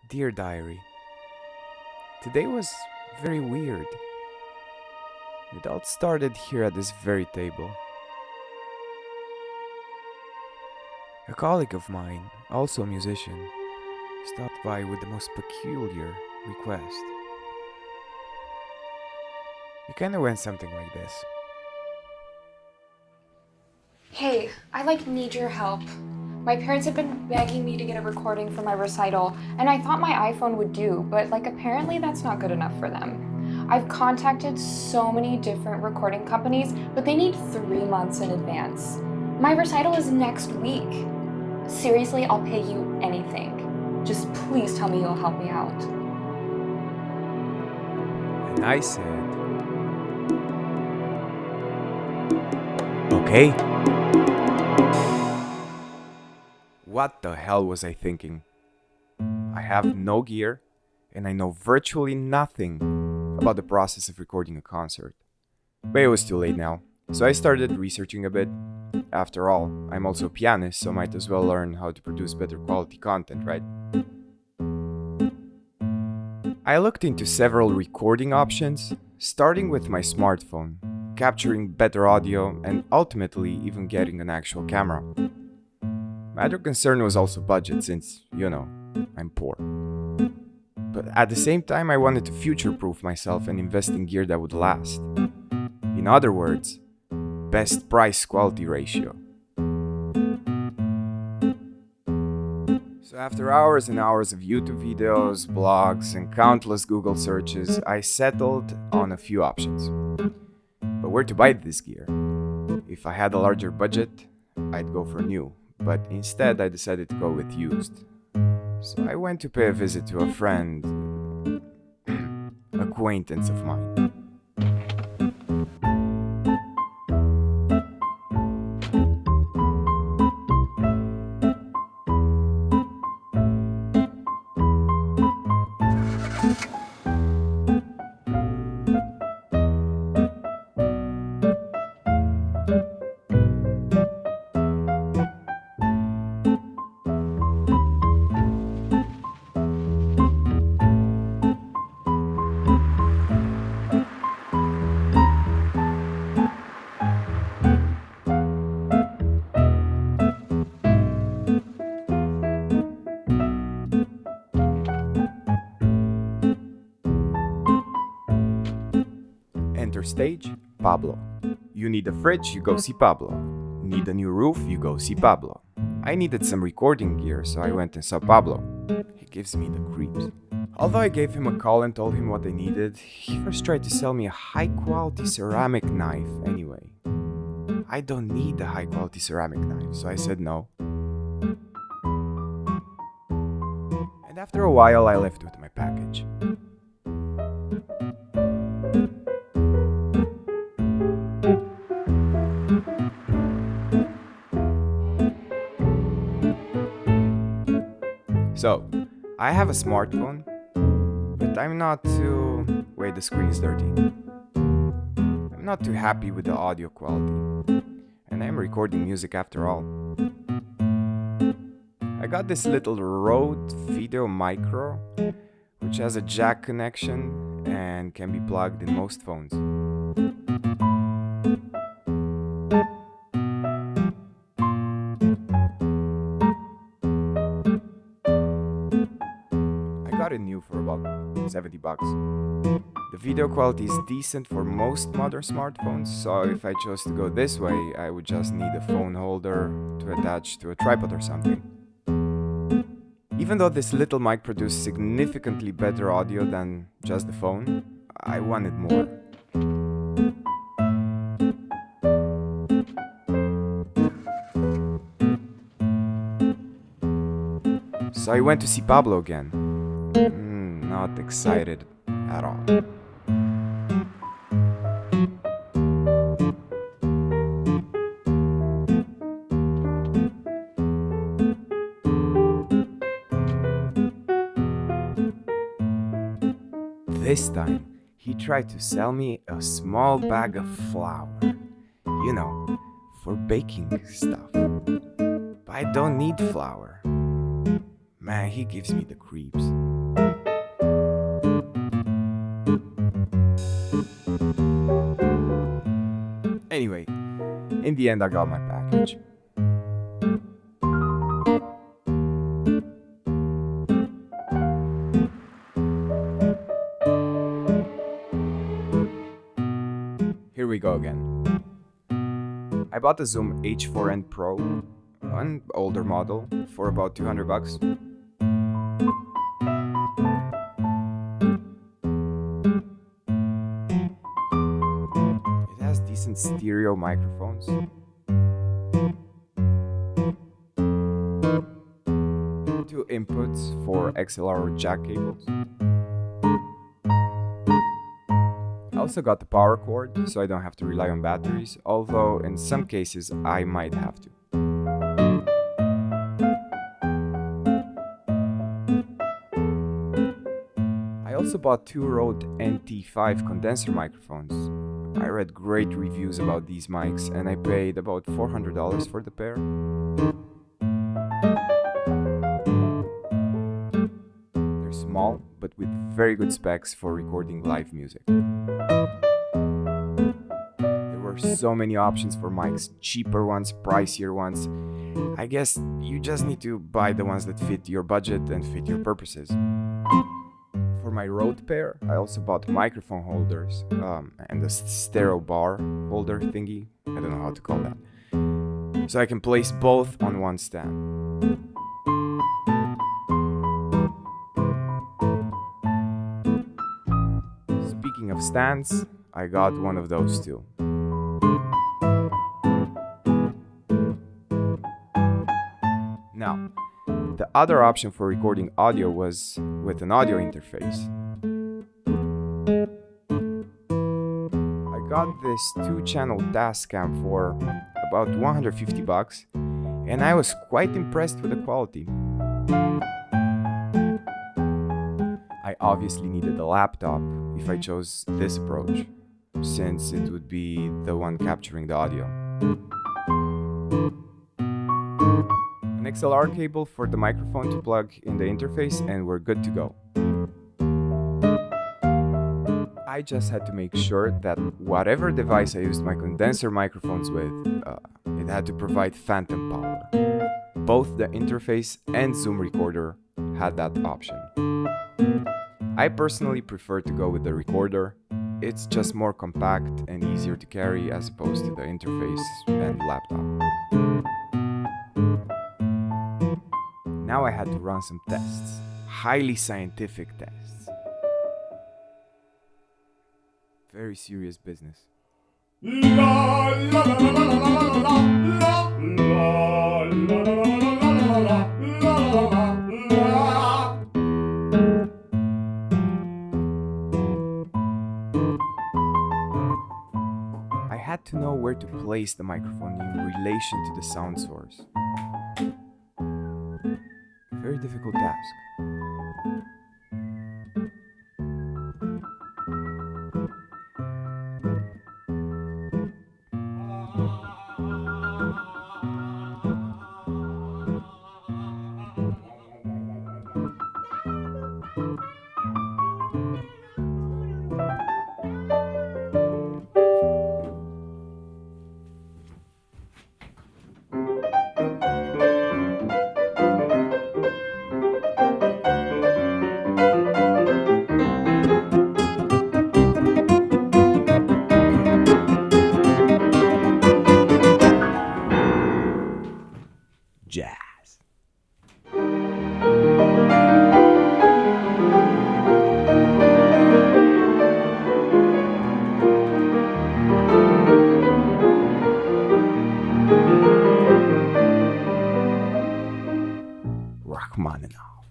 Dear Diary, today was very weird. It all started here at this very table. A colleague of mine, also a musician, stopped by with the most peculiar request. It kinda went something like this. Hey, need your help. My parents have been begging me to get a recording for my recital, and I thought my iPhone would do, but apparently that's not good enough for them. I've contacted so many different recording companies, but they need 3 months in advance. My recital is next week. Seriously, I'll pay you anything. Just please tell me you'll help me out. And I said, okay. What the hell was I thinking? I have no gear, and I know virtually nothing about the process of recording a concert. But it was too late now, so I started researching a bit. After all, I'm also a pianist, so might as well learn how to produce better quality content, right? I looked into several recording options, starting with my smartphone, capturing better audio, and ultimately even getting an actual camera. My other concern was also budget, since, I'm poor. But at the same time, I wanted to future-proof myself and invest in gear that would last. In other words, best price-quality ratio. So after hours and hours of YouTube videos, blogs, and countless Google searches, I settled on a few options. But where to buy this gear? If I had a larger budget, I'd go for new. But instead, I decided to go with used. So I went to pay a visit to a friend, acquaintance of mine. Enter stage, Pablo. You need a fridge, you go see Pablo. Need a new roof, you go see Pablo. I needed some recording gear, so I went and saw Pablo. He gives me the creeps. Although I gave him a call and told him what I needed, he first tried to sell me a high-quality ceramic knife anyway. I don't need a high-quality ceramic knife, so I said no. And after a while, I left with my package. So, I have a smartphone, but I'm not too... Wait, the screen is dirty. I'm not too happy with the audio quality, and I'm recording music after all. I got this little Rode Video Micro, which has a jack connection and can be plugged in most phones. Got it new for about $70. The video quality is decent for most modern smartphones, so if I chose to go this way, I would just need a phone holder to attach to a tripod or something. Even though this little mic produced significantly better audio than just the phone, I wanted more. So I went to see Pablo again. Not excited at all. This time, he tried to sell me a small bag of flour. For baking stuff. But I don't need flour. Man, he gives me the creeps. Anyway, in the end I got my package. Here we go again. I bought the Zoom H4n Pro, an older model, for about $200. It has decent stereo microphones. Two inputs for XLR or jack cables. I also got the power cord, so I don't have to rely on batteries, although in some cases I might have to. I also bought two Rode NT5 condenser microphones. I read great reviews about these mics and I paid about $400 for the pair. They're small, but with very good specs for recording live music. So many options for mics, cheaper ones, pricier ones. I guess you just need to buy the ones that fit your budget and fit your purposes. For my Rode pair, I also bought microphone holders and a stereo bar holder thingy. I don't know how to call that. So I can place both on one stand. Speaking of stands, I got one of those too. Now, the other option for recording audio was with an audio interface. I got this 2-channel Tascam for about $150, and I was quite impressed with the quality. I obviously needed a laptop if I chose this approach, since it would be the one capturing the audio. An XLR cable for the microphone to plug in the interface, and we're good to go. I just had to make sure that whatever device I used my condenser microphones with, it had to provide phantom power. Both the interface and Zoom recorder had that option. I personally prefer to go with the recorder. It's just more compact and easier to carry as opposed to the interface and laptop. Now I had to run some tests, highly scientific tests. Very serious business. I had to know where to place the microphone in relation to the sound source. Very difficult task. Jazz. Rachmaninoff.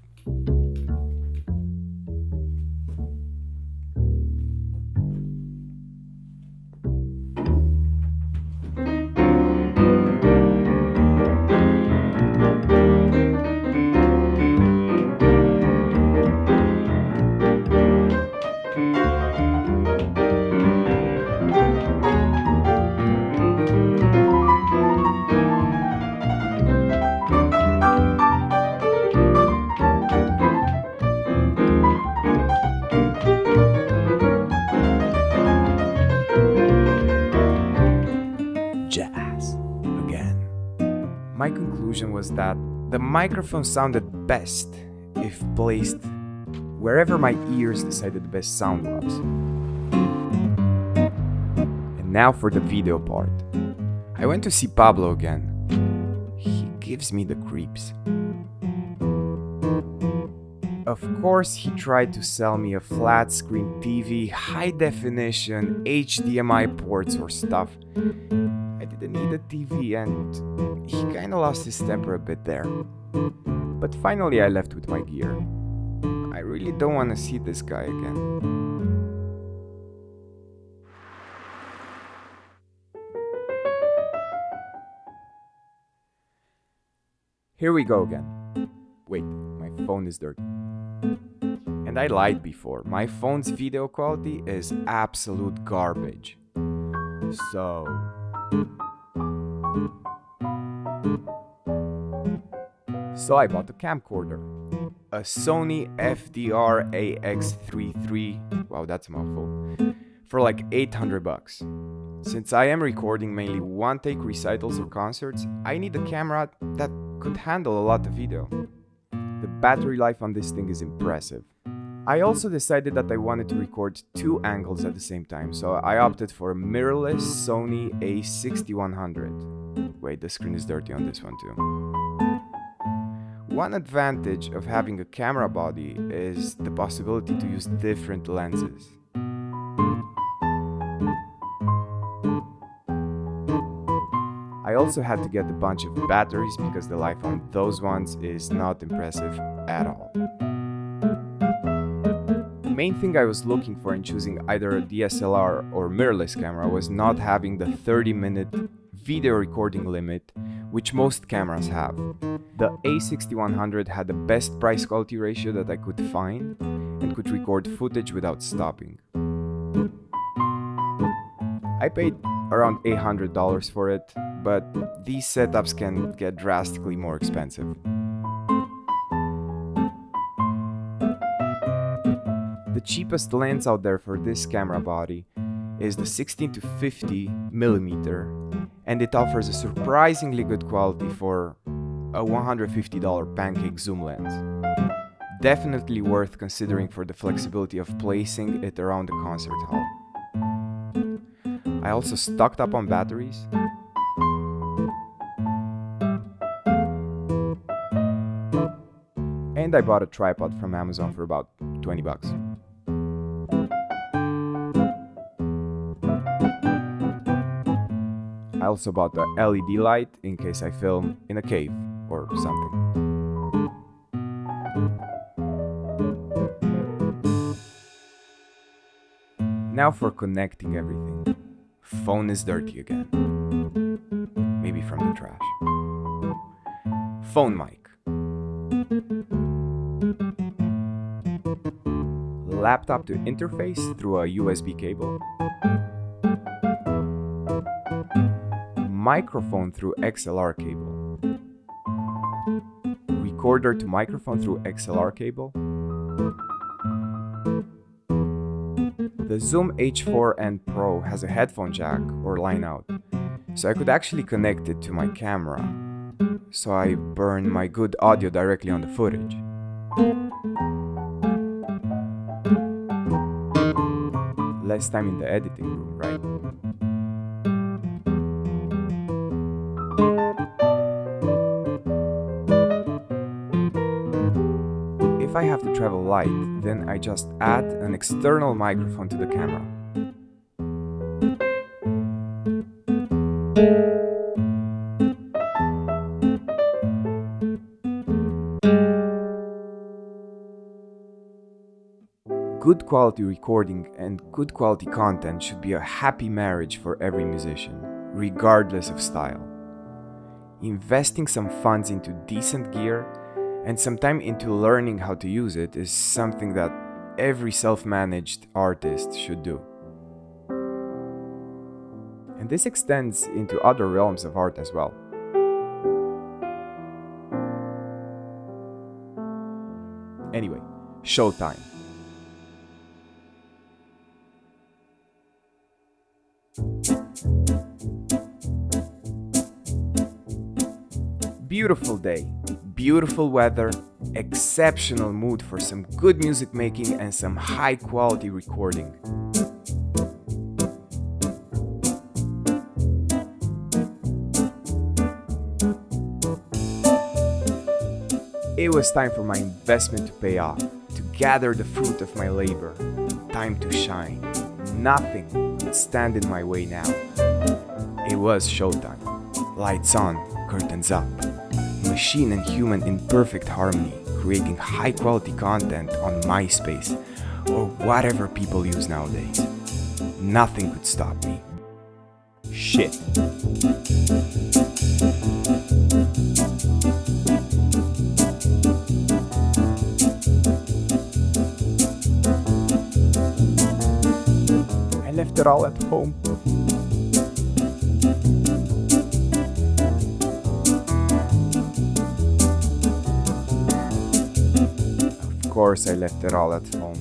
conclusion was that the microphone sounded best if placed wherever my ears decided the best sound was. And now for the video part. I went to see Pablo again. He gives me the creeps. Of course, he tried to sell me a flat screen TV, high definition, HDMI ports or stuff. I didn't need a TV and he kinda lost his temper a bit there. But finally I left with my gear. I really don't want to see this guy again. Here we go again. Wait, my phone is dirty. And I lied before. My phone's video quality is absolute garbage. So I bought a camcorder. A Sony FDR AX33, wow, that's a mouthful, for like $800. Since I am recording mainly one-take recitals or concerts, I need a camera that could handle a lot of video. The battery life on this thing is impressive. I also decided that I wanted to record two angles at the same time, so I opted for a mirrorless Sony a6100. Wait, the screen is dirty on this one too. One advantage of having a camera body is the possibility to use different lenses. I also had to get a bunch of batteries because the life on those ones is not impressive at all. The main thing I was looking for in choosing either a DSLR or mirrorless camera was not having the 30-minute video recording limit, which most cameras have. The A6100 had the best price-quality ratio that I could find and could record footage without stopping. I paid around $800 for it, but these setups can get drastically more expensive. The cheapest lens out there for this camera body is the 16 to 50 millimeter, and it offers a surprisingly good quality for a $150 pancake zoom lens. Definitely worth considering for the flexibility of placing it around the concert hall. I also stocked up on batteries. And I bought a tripod from Amazon for about $20. I also bought the LED light in case I film in a cave or something. Now for connecting everything. Phone is dirty again. Maybe from the trash. Phone mic. Laptop to interface through a USB cable. Microphone through XLR cable. Recorder to microphone through XLR cable. The Zoom H4n Pro has a headphone jack or line out, so I could actually connect it to my camera, so I burn my good audio directly on the footage. Less time in the editing room, right? If I have to travel light, then I just add an external microphone to the camera. Good quality recording and good quality content should be a happy marriage for every musician, regardless of style. Investing some funds into decent gear and some time into learning how to use it is something that every self-managed artist should do. And this extends into other realms of art as well. Anyway, showtime. beautiful day, beautiful weather, exceptional mood for some good music making and some high quality recording. It was time for my investment to pay off, to gather the fruit of my labor. Time to shine. Nothing could stand in my way now. It was showtime. Lights on, curtains up. Machine and human in perfect harmony, creating high quality content on MySpace or whatever people use nowadays. Nothing could stop me. Shit. I left it all at home. Of course I left it all at home.